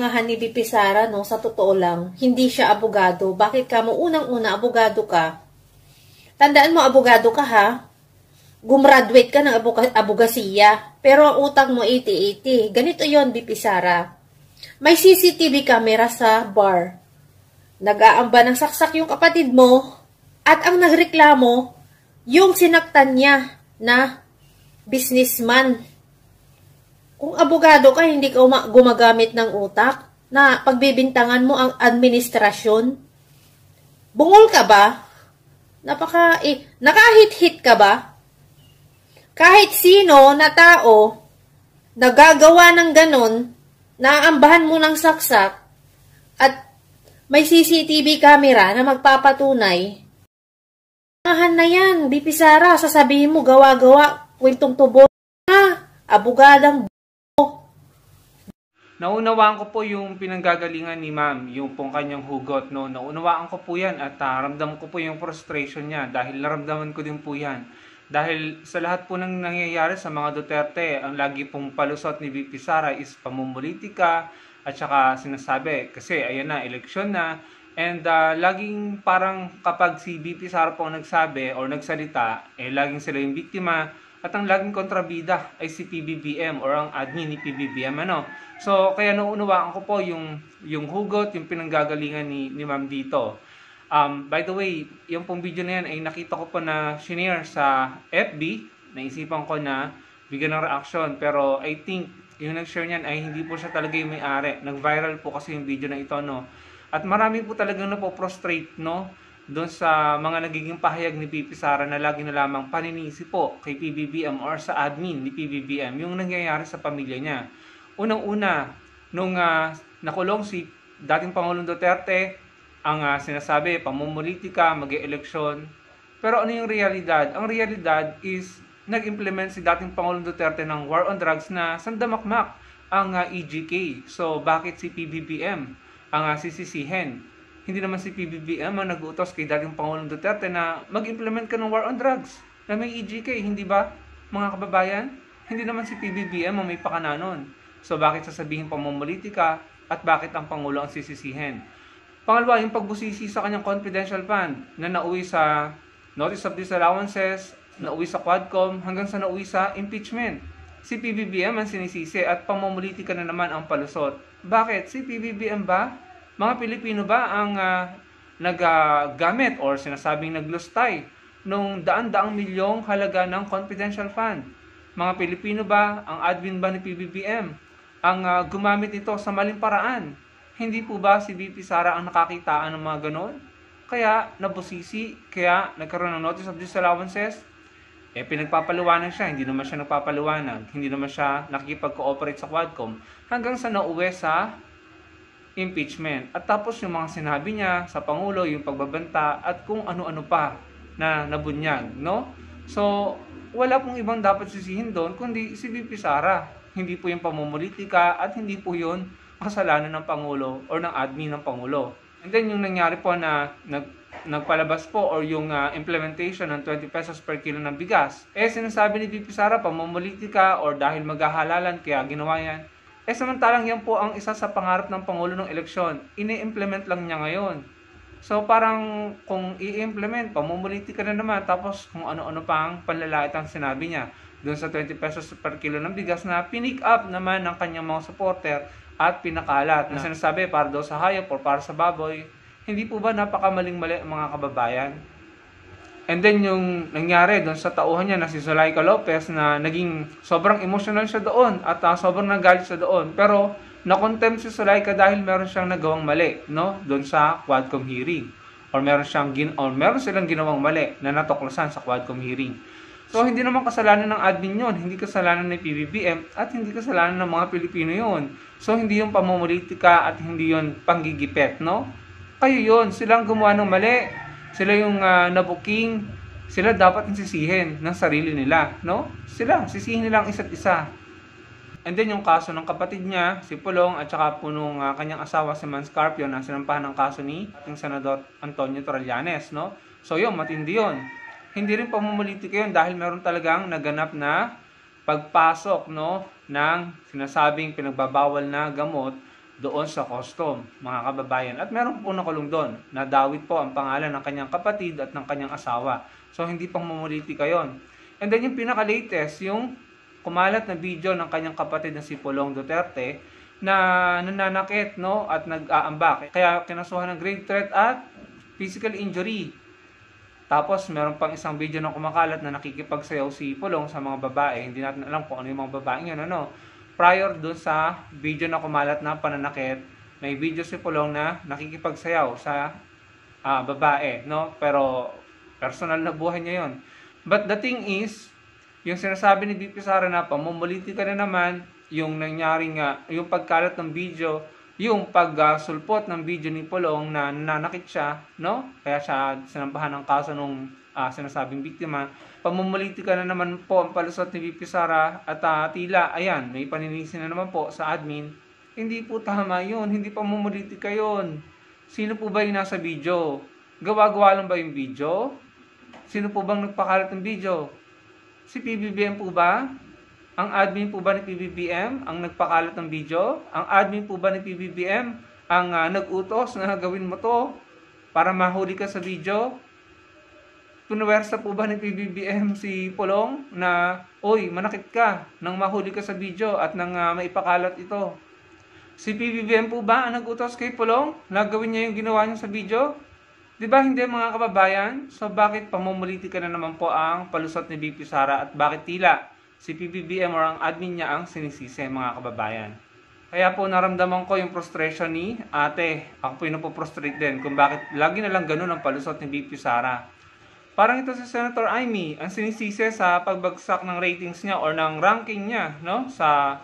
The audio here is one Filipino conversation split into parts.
katangahan ni VP Sara, no, sa totoo lang, hindi siya abogado. Bakit ka mo unang-una abogado ka? Tandaan mo, abogado ka ha. Gumraduate ka ng abogasiya. Pero ang utang mo 80-80. Ganito yon VP Sara. May CCTV camera sa bar. Nag-aamba ng saksak yung kapatid mo. At ang nagreklamo, yung sinaktan niya na businessman. Kung abogado ka, hindi ka gumagamit ng utak na pagbibintangan mo ang administrasyon. Bungol ka ba? Nakahit-hit ka ba? Kahit sino na tao nagagawa ng ganon, naaambahan mo ng saksak at may CCTV camera na magpapatunay. Na yan, VP Sara, sasabihin mo gawa-gawa, kwentong tubo na, abogadang Naunawaan ko po yung pinanggagalingan ni ma'am, yung pong kanyang hugot, no? Naunawaan ko po yan at ramdam ko po yung frustration niya dahil naramdaman ko din po yan. Dahil sa lahat po ng nangyayari sa mga Duterte, ang lagi pong palusot ni VP Sara is pamumulitika at saka sinasabi, kasi ayan na, eleksyon na, and laging parang kapag si VP Sara po nagsabi or nagsalita, laging sila yung biktima. At ang laging kontrabida ay si PBBM or ang admin ni PBBM. So, kaya nauunawaan ko po yung hugot, yung pinanggagalingan ni ma'am dito. By the way, yung pong video na yan ay nakita ko po na shinare sa FB. Naisipan ko na bigyan ng reaction. Pero I think yung nag-share niyan ay hindi po siya talaga yung may-ari. Nag-viral po kasi yung video na ito, no? At marami po talagang napoprostrate, no? Doon sa mga nagiging pahayag ni VP Sara na lagi na lamang paninisi po kay PBBM or sa admin ni PBBM yung nangyayari sa pamilya niya. Unang-una, nung nakulong si dating Pangulong Duterte, ang sinasabi, pamumulitika, mag-e-eleksyon. Pero ano yung realidad? Ang realidad is nag-implement si dating Pangulong Duterte ng war on drugs na sandamakmak ang EGK. So, bakit si PBBM ang sisisihin? Hindi naman si PBBM ang nag-utos kay dating Pangulong Duterte na mag-implement ka ng war on drugs na may EGK, hindi ba, mga kababayan? Hindi naman si PBBM ang may pakananon. So, bakit sasabihin pamumulitika at bakit ang Pangulo ang sisisihin? Pangalawa, yung pagbusisi sa kanyang confidential fund na nauwi sa Notice of Disallowances, nauwi sa Quadcom, hanggang sa nauwi sa impeachment. Si PBBM ang sinisisi at pamumulitika na naman ang palusot. Bakit? Si PBBM ba? Mga Pilipino ba ang naggamit or sinasabing naglustay nung daan-daang milyong halaga ng confidential fund? Mga Pilipino ba, ang admin ba ni PBBM ang gumamit ito sa maling paraan? Hindi po ba si VP Sara ang nakakitaan ng mga ganon? Kaya nabusisi, kaya nagkaroon ng Notice of Disallowances, pinagpapaliwanag siya, hindi naman siya nagpapaliwanag, hindi naman siya nakikipag-cooperate sa Quadcom, hanggang sa nauwi sa impeachment. At tapos yung mga sinabi niya sa Pangulo, yung pagbabanta at kung ano-ano pa na nabunyag, no? So, wala pong ibang dapat sisihin doon kundi si VP Sara. Hindi po yung pamumulitika at hindi po yun kasalanan ng Pangulo or ng admin ng Pangulo. And then yung nangyari po na nagpalabas po or yung implementation ng 20 pesos per kilo ng bigas. Sinasabi ni VP Sara pamumulitika or dahil maghahalalan kaya ginawa yan. Samantalang yan po ang isa sa pangarap ng Pangulo ng eleksyon. Ini-implement lang niya ngayon. So parang kung i-implement, pamumulitika na naman, tapos kung ano-ano pang panlalait ang sinabi niya doon sa 20 pesos per kilo ng bigas na pinick up naman ng kanyang mga supporter at pinakalat na sinasabi para daw sa hayop or para sa baboy. Hindi po ba napakamaling-mali mga kababayan? And then yung nangyari doon sa tauhan niya na si Zulaika Lopez na naging sobrang emotional siya doon at sobrang nagalit siya doon. Pero na-contempt si Zulaika dahil meron siyang nagawang mali, no? Doon sa Quadcom hearing. Or meron silang ginawang mali na natuklasan sa Quadcom hearing. So hindi naman kasalanan ng admin yun, hindi kasalanan ng PBBM at hindi kasalanan ng mga Pilipino yun. So hindi yung pamumulitika at hindi yung panggigipet, no? Kayo yun, silang gumawa ng mali. Sila yung nabuking, sila dapat sisihin ng sarili nila, no? Sila, sisihin nila ang isa't isa. And then yung kaso ng kapatid niya, si Pulong, at saka po nung kanyang asawa si Man Scarpio na sinampahan ng kaso ni yung Senador Antonio Trillanes, no? So yun, matindi yun. Hindi rin pamumulitika yun dahil meron talagang naganap na pagpasok, no, ng sinasabing pinagbabawal na gamot doon sa custom, mga kababayan. At meron po nakulong doon, nadawit po ang pangalan ng kanyang kapatid at ng kanyang asawa. So hindi pang mamolitika yon. And then yung pinaka-latest, yung kumalat na video ng kanyang kapatid na si Pulong Duterte na nananakit, no, at nag-aambak. Kaya kinasuhan ng grave threat at physical injury. Tapos meron pang isang video na kumakalat na nakikipagsayaw si Pulong sa mga babae. Hindi natin alam kung ano yung mga babae yun, ano. Prior dun sa video na kumalat na pananakit, may video si Pulong na nakikipagsayaw sa babae, no? Pero personal na buhay niya yun. But the thing is, yung sinasabi ni VP Sara na pamumulitika na naman, yung nangyari nga, yung pagkalat ng video, yung pagsulpot ng video ni Pulong na nananakit siya, no? Kaya siya sinampahan ng kaso nung sinasabing biktima. Pamumulitika na naman po ang palusot ni VP Sara at tila, ayan, may paninisi na naman po sa admin. Hindi po tama yun, hindi pamumulitika yun. Sino po ba yung nasa video? Gawa-gawa lang ba yung video? Sino po bang nagpakalat ng video? Si PBBM po ba? Ang admin po ba ni PBBM ang nagpakalat ng video? Ang admin po ba ni PBBM ang nag-utos na gawin mo to para mahuli ka sa video? Pinuwersa po ba ni PBBM si Pulong na, oy, manakit ka nang mahuli ka sa video at nang maipakalat ito? Si PBBM po ba ang nag-utos kay Pulong na gawin niya yung ginawa niya sa video? Diba hindi mga kababayan? So bakit pamumulitika na naman po ang palusot ni VP Sara at bakit tila si PBBM or ang admin niya ang sinisisi, mga kababayan? Kaya po naramdaman ko yung frustration ni ate. Ako po yung napoprostrate din kung bakit lagi na lang ganun ang palusot ni VP Sara. Parang ito si Senator Amy ang sinisisi sa pagbagsak ng ratings niya or ng ranking niya, no? Sa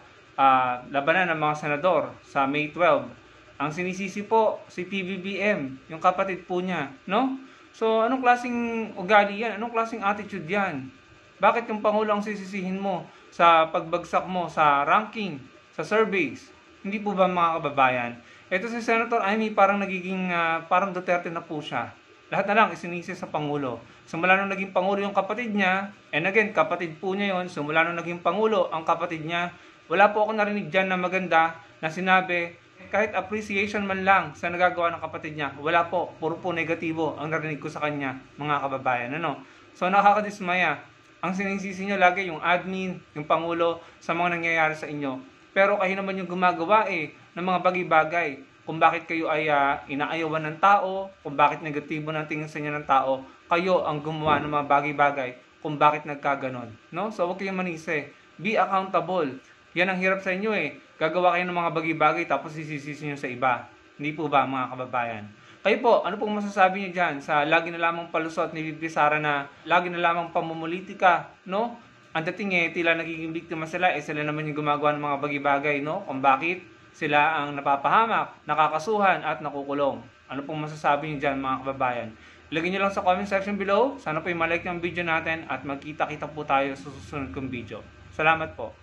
labanan ng mga senador sa May 12. Ang sinisisi po si PBBM, yung kapatid po niya, no? So, anong klaseng ugali yan? Anong klaseng attitude yan? Bakit yung Pangulo ang sisisihin mo sa pagbagsak mo sa ranking, sa surveys? Hindi po ba mga kababayan? Ito si Senator Amy parang nagiging, parang Duterte na po siya. Lahat na lang isinisi sa Pangulo. Simula nung naging Pangulo yung kapatid niya, and again, kapatid po niya yon. Simula nung naging Pangulo ang kapatid niya, wala po ako narinig dyan na maganda na sinabi, kahit appreciation man lang sa nagagawa ng kapatid niya, wala po, puro po negatibo ang narinig ko sa kanya, mga kababayan. Ano? So nakakadismaya. Ang sinisisi nyo lagi yung admin, yung Pangulo sa mga nangyayari sa inyo. Pero kayo naman yung gumagawa ng mga bagay-bagay. Kung bakit kayo ay inaayawan ng tao, kung bakit negatibo ng tingin sa inyo ng tao, kayo ang gumawa ng mga bagay-bagay kung bakit nagkaganon. No? So huwag kayong manisi. Be accountable. Yan ang hirap sa inyo Gagawa kayo ng mga bagay-bagay tapos sisisi nyo sa iba. Hindi po ba mga kababayan? Kayo po, ano pong masasabi niyo dyan sa lagi na lamang palusot ni VP Sara na lagi na lamang pamumulitika, no? Ang dating tila nagiging biktima sila, sila naman yung gumagawa ng mga bagay-bagay, no? Kung bakit sila ang napapahamak, nakakasuhan at nakukulong. Ano pong masasabi niyo dyan mga kababayan? Ilagay niyo lang sa comment section below. Sana po i-like yung video natin at magkita-kita po tayo sa susunod kong video. Salamat po.